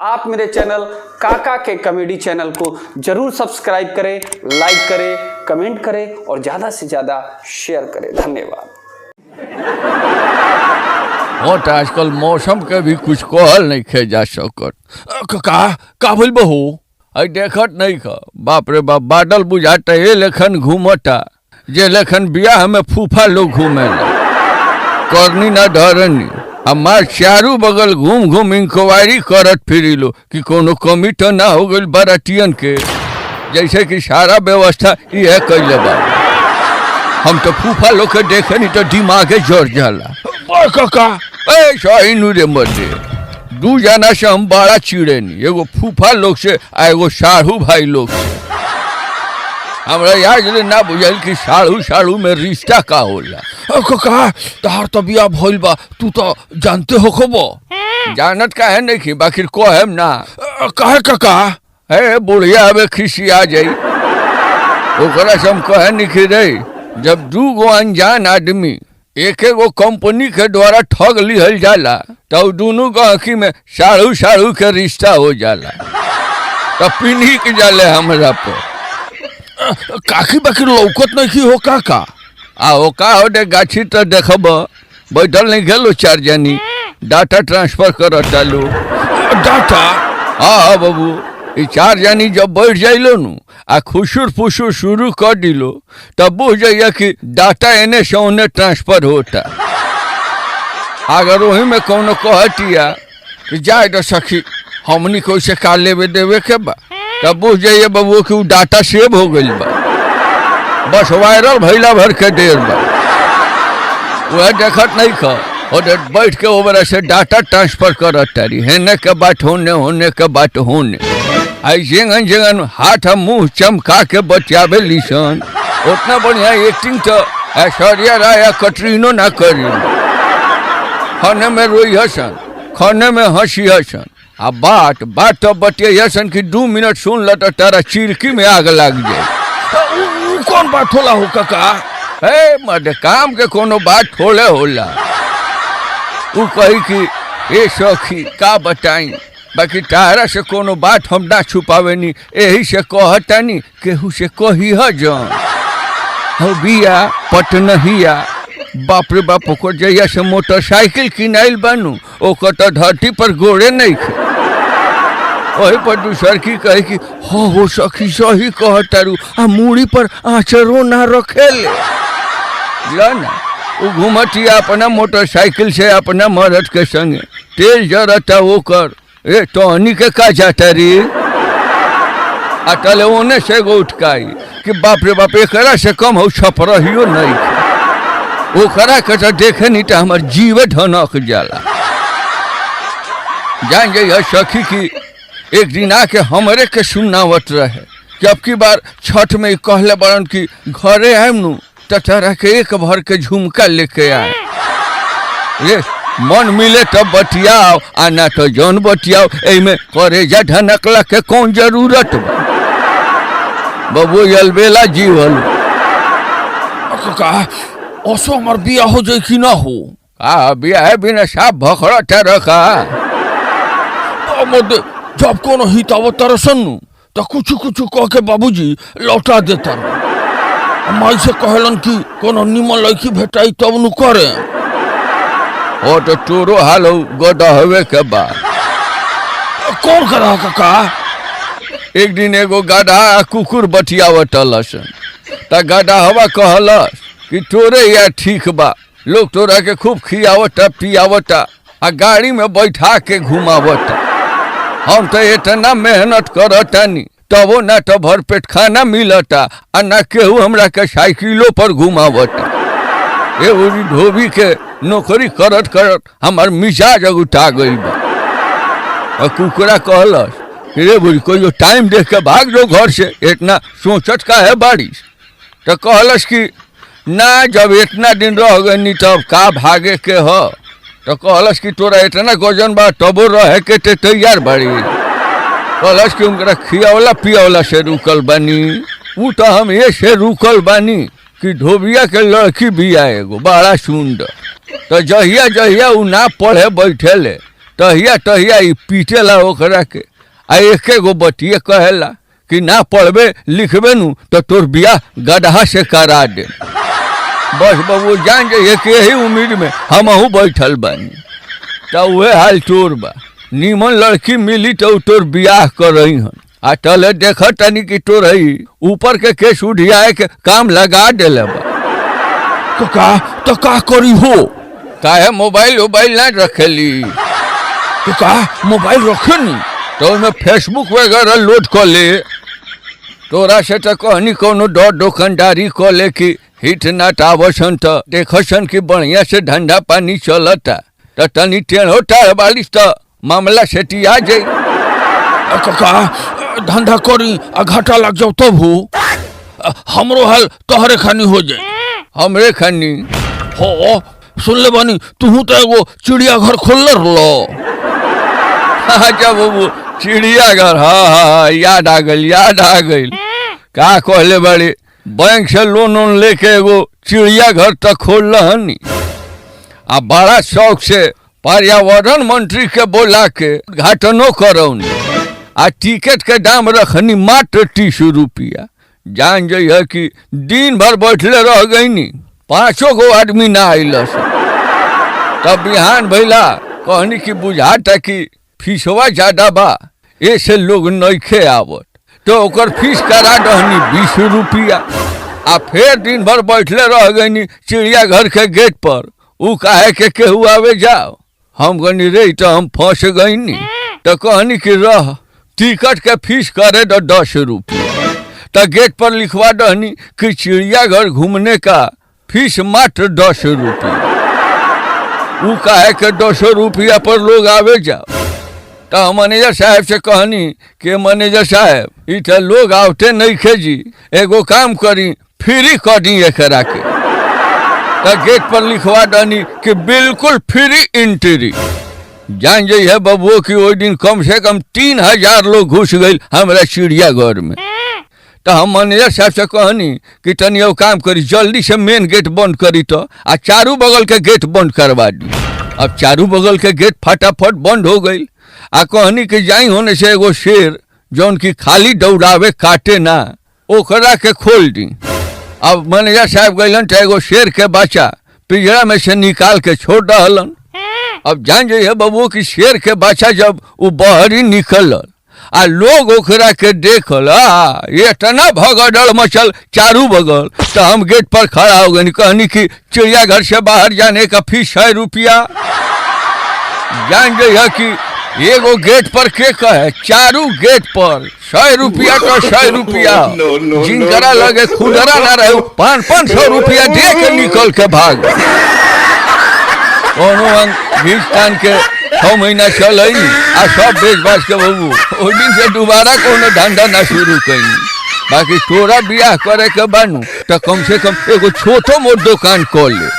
आप मेरे चैनल काका के कॉमेडी चैनल को जरूर सब्सक्राइब करें, लाइक करें, कमेंट करें और ज़्यादा से ज़्यादा शेयर करें। धन्यवाद। और आजकल मौसम के भी कुछ कहल नहीं खे जा सकत। का भइल बहू? आई देखत नहीं का, बाप रे बाप, बादल बुझाता ये लेखन घूमता जे लेखन बियाह में फूफा लोग घूमेला, करनी ना धरनी। हमार चारू बगल घूम घूम इंक्वायरी करत फिरिलो कि कोनो कमी तो ना हो गई बारातियन के, जैसे कि सारा व्यवस्था ये कैले बा। हम तो फूफा लोग के देखे नहीं तो दिमागे जड़ जाला। काका सही नु रे मर्दे, दू जना से हम बड़ा चिड़े नहीं, एगो फूफा लोग से आ एगो साहू भाई लोग से। हमरा याद ना बुझल कि साड़ू साड़ू में रिश्ता का होला। काका तहार तो बियाह भइल बा, तू तो जानते हो खबो। जानत का है नहीं कि बाकी कहम ना। कहे काका? है बुढ़िया हमें खिसी आ जाई, ओकरा से हम कहे नहीं कि रे, जब दू गो अनजान आदमी एक एगो कंपनी के द्वारा ठग लिहल जाला तो दोनों गहकी में साड़ू साड़ू के रिश्ता हो जाला, तो पिन्ही जाले हमरा पर। काकी बाकी लौकत नहीं की हो काका? आओ का हो दे गाछी तो देखब, बैठल नहीं गेलो चार जनी, डाटा ट्रांसफर कर चालू। डाटा? हाँ बाबू, ये चार जनी जब बैठ जाइलो नु आ खुशुर फुसुर शुरू कर दिलो तब बुझ जाइए कि डाटा एने से ओने ट्रांसफर होता। अगर वही में कोनो कहतिया कि जाए तो सखी हमनी को से का लेवे देवे के बा, तब बुझ जाइए बाबू कि वो डाटा सेव हो गई बा, बस वायरल भैला भर के देर बा। वह देखत नहीं खा और बैठ के ओबरा से डाटा ट्रांसफर करत तारी, हेने के बात होने, होने के बात होने। आई जेंगन जेंगन हाथ मुंह चमका के बचावे लिसन, उतना बढ़िया एक्टिंग तो ऐश्वर्या राय या कटरीनो ना करी। खाने में रोई हसन, खाने में हंसी हसन, आ बात बात तो बतिये हसन कि 2 मिनट सुन ल तो तारा चिरकी में आग लग जाए। कौन बात होला हो काका? हे मर्द, काम के कोनो बात थोड़े होला। वो कही कि ए सखी का बताई, बाकी तारा से कोनो बात हम ना छुपावे नी, यही से कहता नी केहू से कही है जान। हो बिया पटनहिया, बाप रे बाप, ओकर जैया से मोटरसाइकिल किनाइल बनू ओकर तो धरती पर गोड़े नहीं खे। वही पर दूसर की कहे कि हो सखी सही कहतारू, आ मूड़ी पर आचरो ना रखेले ना। वो घूमती अपना मोटरसाइकिल से अपना मर्द के संगे, तेल जरता ओकर। ए टहनी के का जाता रे? अतले ओने से गो उठकाई कि बाप रे बाप, एकरा से कम हो छप रहियो नहीं, ओकरा के तो देखे नहीं तो हमार जीवे धनक जाला। जान जाइए सखी की एक दिन आके हमरे के सुनावत रहे कि अब की बार छठ में कहले बड़न कि घरे आयम नु तो तरह के एक भर के झुमका लेके आए। रे मन मिले तब बतियाओ, आना तो जौन बतियाओ, एमे करेजा ढनकला के कौन जरूरत बा। बबू अलबेला जीवन का ओसो हमर बिया हो जाए कि ना हो? आ बिया है बिना साफ भखड़ा तेरा का। जब कोनो हिताव तरसन तो कुछ कुछ कह के बाबूजी लौटा देता। माई से कहलन कि कोनो निमन लड़की भेटाई तब नु करे। ओ तो तोरो हाल गोदा हवे के बा। कौन करा काका? एक दिन एगो गाधा कुकुर बतियावत लसन, त गाधा हवा कहलस कि तोरे या ठीक बा, लोग तोरा के खूब खियावता पियावता आ गाड़ी में बैठा के घुमावता। हम तो इतना मेहनत करतानी तबो ना तो भरपेट खाना मिलता आ ना केहू हमरा के साइकिलों पर घुमावता। ए धोबी के नौकरी करत करत हमार मिजाज उठा गई बा। और कुकुरा कहलस रे बुढ़ी, कोई टाइम देख के भाग जो घर से, इतना सोचत का है बारिश। तो कहलस कि ना, जब इतना दिन रह गई तब का भागे के हो। तो कहलस कि तोरा इतना गजन बा तबो रहे के ते तैयार बाड़ी। कहलस कि उनका खियावला पियावला से रुकल बानी। वो तो हम ये से रुकल बानी कि धोबिया के लड़की भी आएगो बड़ा सुंदर, तो जहिया जहिया उ ना पढ़े बैठेले तहिया तहिया ई पीटेला ओकरा के आ एके गो बतिये कहेला कि ना पढ़बे लिखबे नु तो तोर बियाह गदहा से करा दे। बस बबू जान जाइए कि यही उम्मीद में हमहू बैठल बानी। तो वह हाल तोर बा, नीमन लड़की मिली तो तोर बियाह कर रही हन आ तले देख तनी कि तोर है ऊपर के केस उठियाए के काम लगा देले बा। तो का करी हो? काहे मोबाइल ना रखेली? तो का मोबाइल रखे नी तो में फेसबुक वगैरह लोड कर ले। तोरा से तो कहनी कोनो दुकानदारी कर ले कि हिट नाट आवसन तो देखसन कि बढ़िया से धंधा पानी चलता तो तनी टेढ़ो टाढ़ वाली तो मामला सेटिया जाई। का धंधा करी आ घाटा लग जाओ तब हो हमरो हाल तोहरे खानी हो जाए। हमरे खानी हो सुन ले बानी तू तो एगो चिड़ियाघर खोल लो। अच्छा बाबू चिड़ियाघर, हाँ याद आ गई। का कहले बड़े बैंक से लोन लेके एगो चिड़ियाघर तक खोल हनी आ बड़ा शौक से पर्यावरण मंत्री के बोला के घाटनो करौनी आ टिकट के दाम रखनी मात्र 30 रुपया। जान जाइए कि दिन भर बैठले रह गईनी, 5 गो आदमी ना आइल। तब बिहान भैला कहनी कि बुझाता कि फीसवा ज्यादा बा ऐसे लोग नइखे आवत तो ओकर फीस करा दहनी 20 रुपया। आ फिर दिन भर बैठले रह गईनी चिड़ियाघर के गेट पर। उ काहे के केहू आवे जाओ, हम गनी रे तो हम फंस गईनी। तो कहनी कि रह टिकट के फीस करे दो 10 रुपया। तो गेट पर लिखवा दहनी कि चिड़ियाघर घूमने का फीस मात्र 10 रुपया। उ काहे के 10 रुपया पर लोग आवे जाओ। तो मैनेजर साहब से कहनी कि मैनेजर साहब इतना लोग आवते नहीं खेजी, एगो काम करी फ्री कर दी एकरा के। तो गेट पर लिखवा दनी कि बिल्कुल फ्री एंट्री। जान जाइए बबुओ कि ओई दिन कम से कम 3000 लोग घुस गए हमारा चिड़ियाघर में। तो हम मैनेजर साहब से कहनी कि तनी वो काम करी जल्दी से मेन गेट बंद करी तो आ चारू बगल के गेट बंद करवा दी। अब चारू बगल के गेट फटाफट बंद हो गई। आ कहनी कि जाई होने से एगो शेर जौन की खाली दौड़ावे काटे ना ओकरा के खोल दी। अब मैनेजर साहब गइलन तो एगो शेर के बच्चा पिंजरा में से निकाल के छोड़ दहलन। अब जान जाइए बबू कि शेर के बच्चा जब वो बहरी निकलल आ लोग ओकरा के देखल इतना भगदड़ मचल चारू बगल। तो हम गेट पर खड़ा हो गए, कहनी कि चिड़ियाघर से बाहर जाने का फीस 100 रुपया। जान जाइए कि एगो गेट पर के कहे चारू गेट पर 100 रुपया तो 100 रुपया। जिनकरा लगे खुदरा ना रहे 500 रुपया दे के निकल के भाग। हिंदुस्तान के 6 महीना चल आ सब बेच बाच के बबू ओहि दिन से दोबारा कोनो धंधा ना शुरू कैनी। बाकी तोरा बियाह करे के बानू तो कम से कम एगो छोटो मोट दुकान खोल ले।